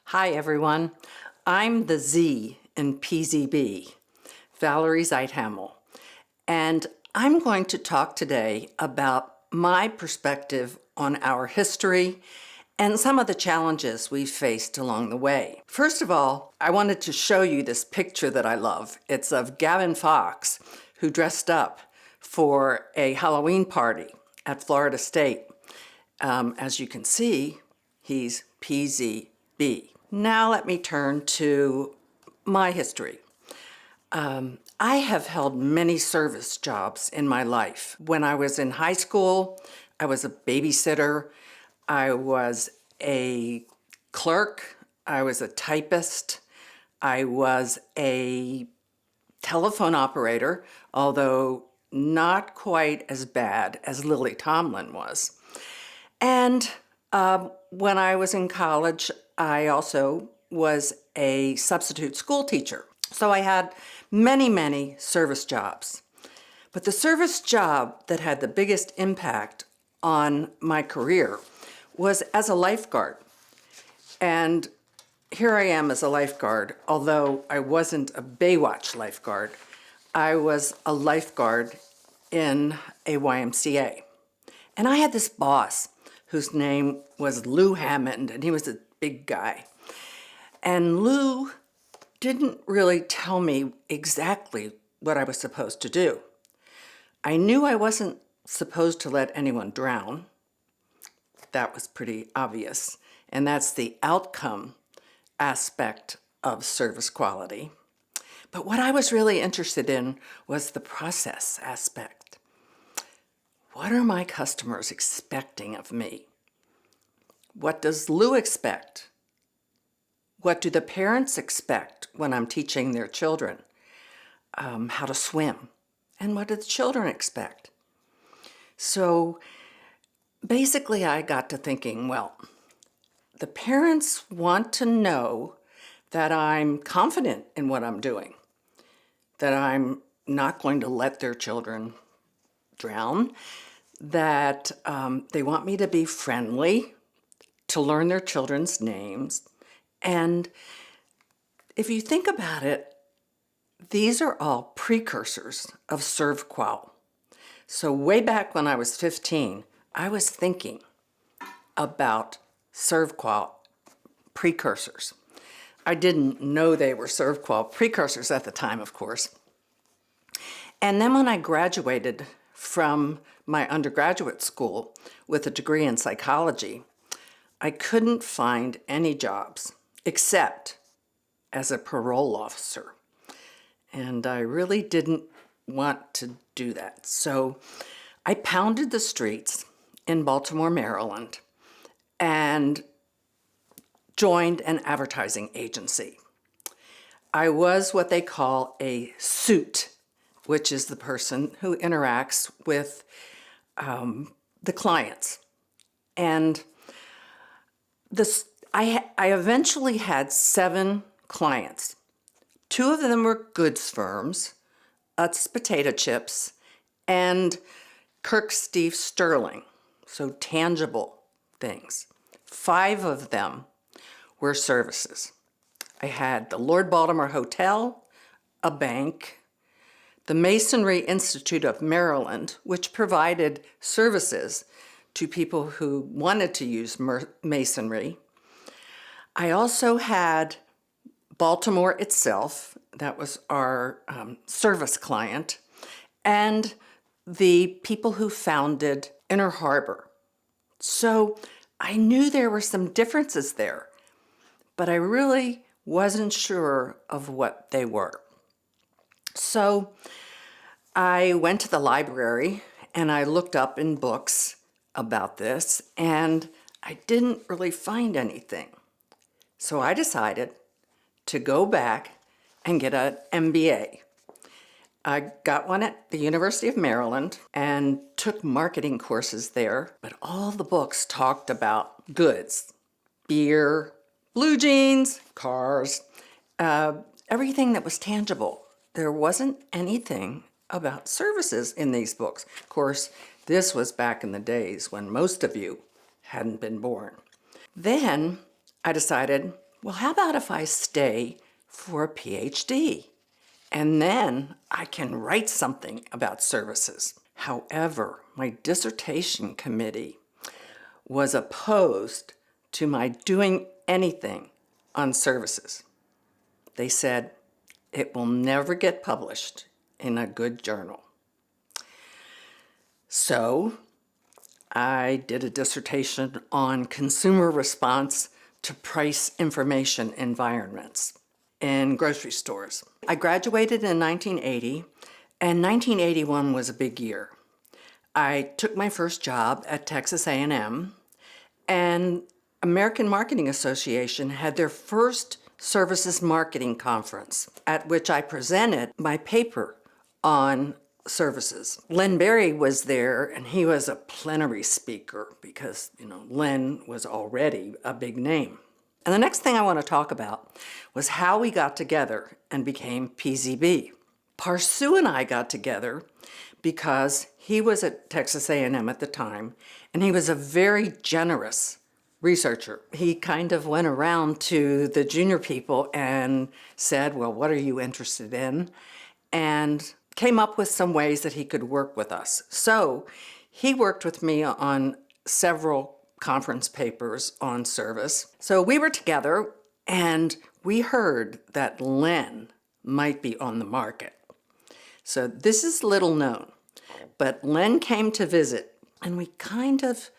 Hi everyone, I'm the Z in PZB, Valarie Speech, and I'm going to talk today about my perspective on our history and some of the challenges we've faced along the way. First of all, I wanted to show you this picture that I love. It's of Gavin Fox, who dressed up for a Halloween party at Florida State. As you can see, he's PZB. Now let me turn to my history. I have held many service jobs in my life. When I was in high school, I was a babysitter, I was a clerk, I was a typist, I was a telephone operator, although not quite as bad as Lily Tomlin was. And when I was in college, I also was a substitute school teacher. So I had many service jobs. But the service job that had the biggest impact on my career was as a lifeguard. And here I am as a lifeguard, although I wasn't a Baywatch lifeguard. I was a lifeguard in a YMCA. And I had this boss whose name was Lou Hammond, and he was a big guy. And Lou didn't really tell me exactly what I was supposed to do. I knew I wasn't supposed to let anyone drown. That was pretty obvious. And that's the outcome aspect of service quality. But what I was really interested in was the process aspect. What are my customers expecting of me? What does Lou expect? What do the parents expect when I'm teaching their children how to swim? And what do the children expect? So basically I got to thinking, well, the parents want to know that I'm confident in what I'm doing, that I'm not going to let their children drown, that they want me to be friendly, to learn their children's names. And if you think about it, these are all precursors of ServQual. So way back when I was 15, I was thinking about ServQual precursors. I didn't know they were ServQual precursors at the time, of course. And then when I graduated from my undergraduate school with a degree in psychology, I couldn't find any jobs except as a parole officer. And I really didn't want to do that. So I pounded the streets in Baltimore, Maryland, and joined an advertising agency. I was what they call a suit, which is the person who interacts with the clients. And I eventually had 7 clients. 2 of them were goods firms, Utz Potato Chips, and Kirk Steve Sterling, so tangible things. 5 of them were services. I had the Lord Baltimore Hotel, a bank, the Masonry Institute of Maryland, which provided services to people who wanted to use masonry. I also had Baltimore itself, that was our service client, and the people who founded Inner Harbor. So I knew there were some differences there, but I really wasn't sure of what they were. So I went to the library and I looked up in books about this, and I didn't really find anything. So I decided to go back and get an MBA. I got one at the University of Maryland and took marketing courses there, but all the books talked about goods, beer, blue jeans, cars, everything that was tangible. There wasn't anything about services in these books. Of course, this was back in the days when most of you hadn't been born. Then I decided, well, how about if I stay for a PhD? And then I can write something about services. However, my dissertation committee was opposed to my doing anything on services. They said, it will never get published in a good journal. So I did a dissertation on consumer response to price information environments in grocery stores. I graduated in 1980, and 1981 was a big year. I took my first job at Texas A&M, and American Marketing Association had their first services marketing conference, at which I presented my paper on services. Len Berry was there, and he was a plenary speaker because, Len was already a big name. And the next thing I want to talk about was how we got together and became PZB. Parsu and I got together because he was at Texas A&M at the time, and he was a very generous researcher. He kind of went around to the junior people and said, well, what are you interested in? And came up with some ways that he could work with us. So he worked with me on several conference papers on service. So we were together, and we heard that Len might be on the market. So this is little known, but Len came to visit, and we kind of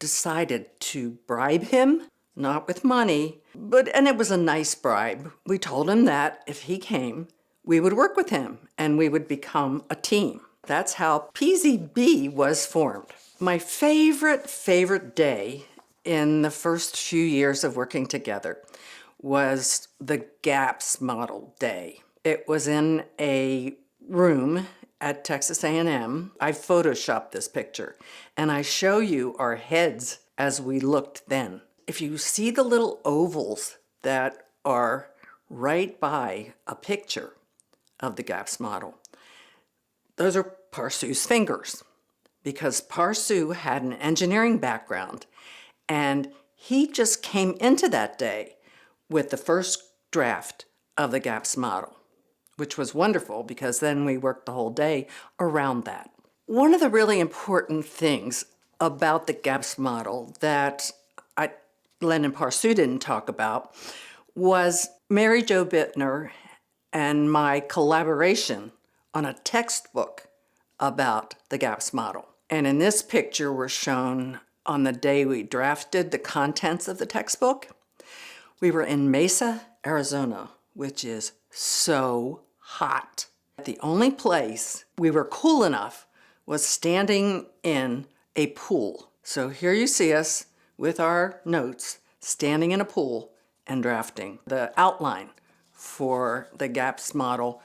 decided to bribe him, not with money, and it was a nice bribe. We told him that if he came, we would work with him and we would become a team. That's how PZB was formed. My favorite day in the first few years of working together was the GAPS model day. It was in a room at Texas A&M. I photoshopped this picture, and I show you our heads as we looked then. If you see the little ovals that are right by a picture of the GAPS model, those are Parsu's fingers, because Parsu had an engineering background, and he just came into that day with the first draft of the GAPS model, which was wonderful because then we worked the whole day around that. One of the really important things about the GAPS model that Len and Parsu didn't talk about was Mary Jo Bittner and my collaboration on a textbook about the GAPS model. And in this picture, we're shown on the day we drafted the contents of the textbook. We were in Mesa, Arizona, which is so hot. The only place we were cool enough was standing in a pool. So here you see us with our notes, standing in a pool and drafting the outline for the GAPS model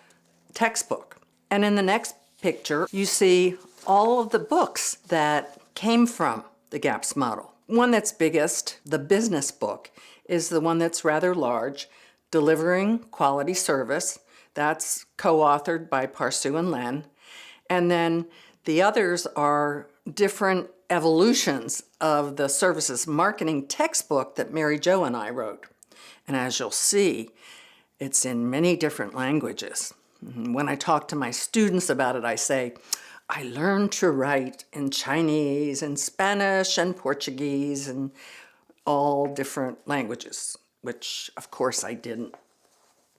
textbook. And in the next picture, you see all of the books that came from the GAPS model. One that's biggest, the business book, is the one that's rather large, Delivering Quality Service. That's co-authored by Parsu and Len. And then the others are different evolutions of the services marketing textbook that Mary Jo and I wrote. And as you'll see, it's in many different languages. When I talk to my students about it, I say, I learned to write in Chinese and Spanish and Portuguese and all different languages, which of course I didn't.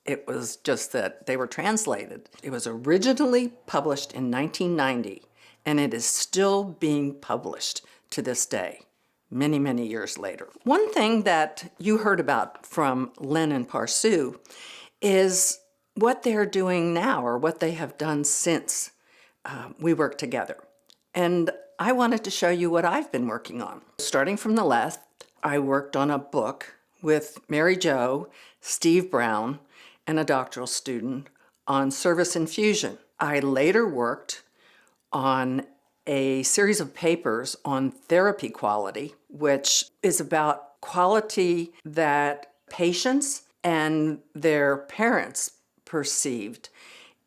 It was just that they were translated. It was originally published in 1990, and it is still being published to this day, many, many years later. One thing that you heard about from Len and Parsu is what they're doing now, or what they have done since we worked together. And I wanted to show you what I've been working on. Starting from the left, I worked on a book with Mary Jo, Steve Brown, and a doctoral student on service infusion. I later worked on a series of papers on therapy quality, which is about quality that patients and their parents perceived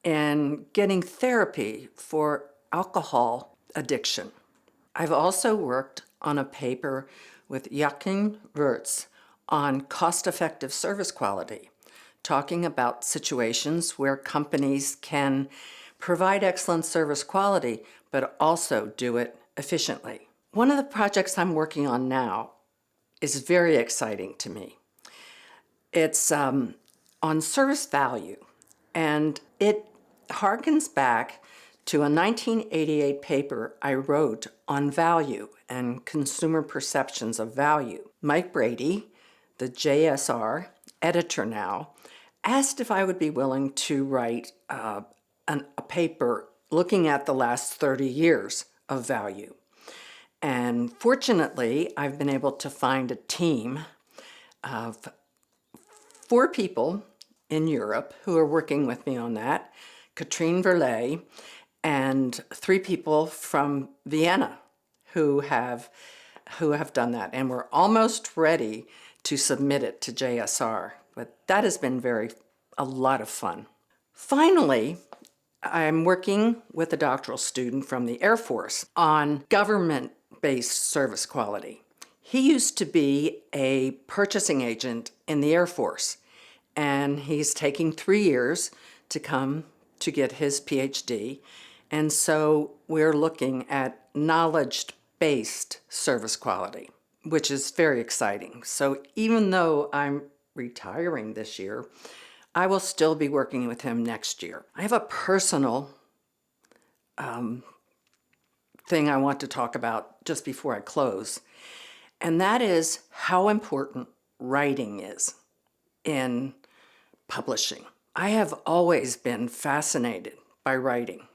in getting therapy for alcohol addiction. I've also worked on a paper with Joachim Wirtz on cost-effective service quality, talking about situations where companies can provide excellent service quality, but also do it efficiently. One of the projects I'm working on now is very exciting to me. It's on service value, and it harkens back to a 1988 paper I wrote on value and consumer perceptions of value. Mike Brady, the JSR editor now, asked if I would be willing to write a paper looking at the last 30 years of value. And fortunately, I've been able to find a team of 4 people in Europe who are working with me on that, Katrine Verlet, and 3 people from Vienna who have done that. And we're almost ready to submit it to JSR, but that has been a lot of fun. Finally, I'm working with a doctoral student from the Air Force on government-based service quality. He used to be a purchasing agent in the Air Force, and he's taking 3 years to come to get his PhD. And so we're looking at knowledge-based service quality, which is very exciting. So even though I'm retiring this year, I will still be working with him next year. I have a personal thing I want to talk about just before I close, and that is how important writing is in publishing. I have always been fascinated by writing.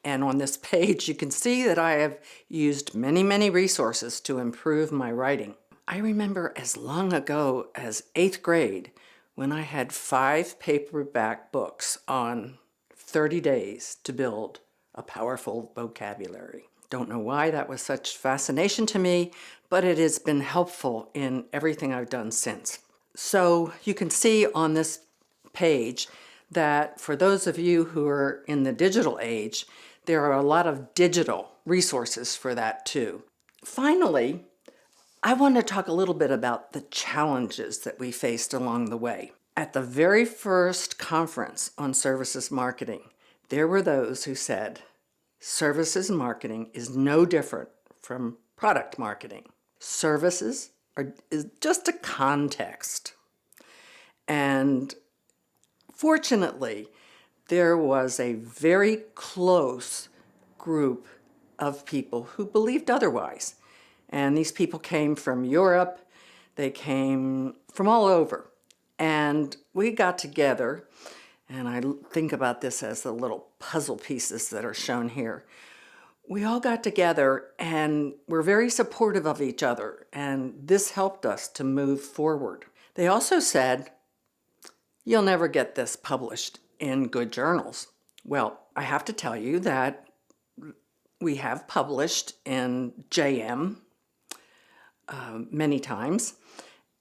And on this page, you can see that I have used many, many resources to improve my writing. I remember as long ago as 8th grade when I had 5 paperback books on 30 days to build a powerful vocabulary. Don't know why that was such fascination to me, but it has been helpful in everything I've done since. So you can see on this page that for those of you who are in the digital age, there are a lot of digital resources for that too. Finally, I want to talk a little bit about the challenges that we faced along the way. At the very first conference on services marketing, there were those who said, services marketing is no different from product marketing. Services is just a context. And fortunately, there was a very close group of people who believed otherwise. And these people came from Europe, they came from all over. And we got together, and I think about this as the little puzzle pieces that are shown here. We all got together and were very supportive of each other, and this helped us to move forward. They also said, you'll never get this published in good journals. Well, I have to tell you that we have published in JM many times,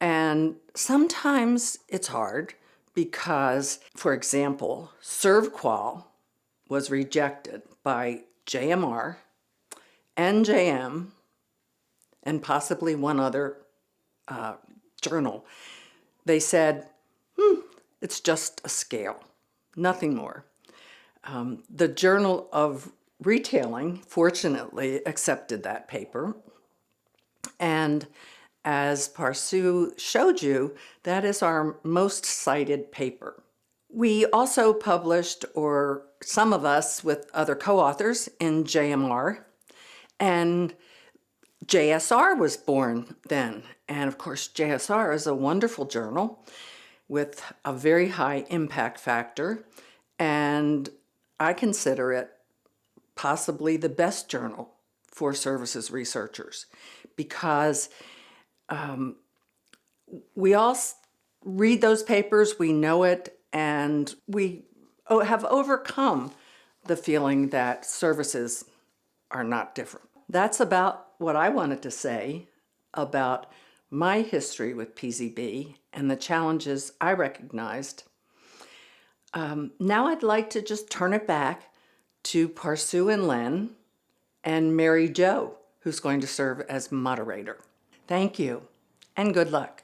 and sometimes it's hard because, for example, ServQual was rejected by JMR, NJM, and possibly one other journal. They said, it's just a scale, nothing more. The Journal of Retailing, fortunately, accepted that paper. And as Parsu showed you, that is our most cited paper. We also published, or some of us with other co-authors, in JMR, and JSR was born then. And of course, JSR is a wonderful journal with a very high impact factor, and I consider it possibly the best journal for services researchers because we all read those papers, we know it, and we have overcome the feeling that services are not different. That's about what I wanted to say about my history with PZB and the challenges I recognized. Now I'd like to just turn it back to Parsu and Len and Mary Jo, who's going to serve as moderator. Thank you. and good luck.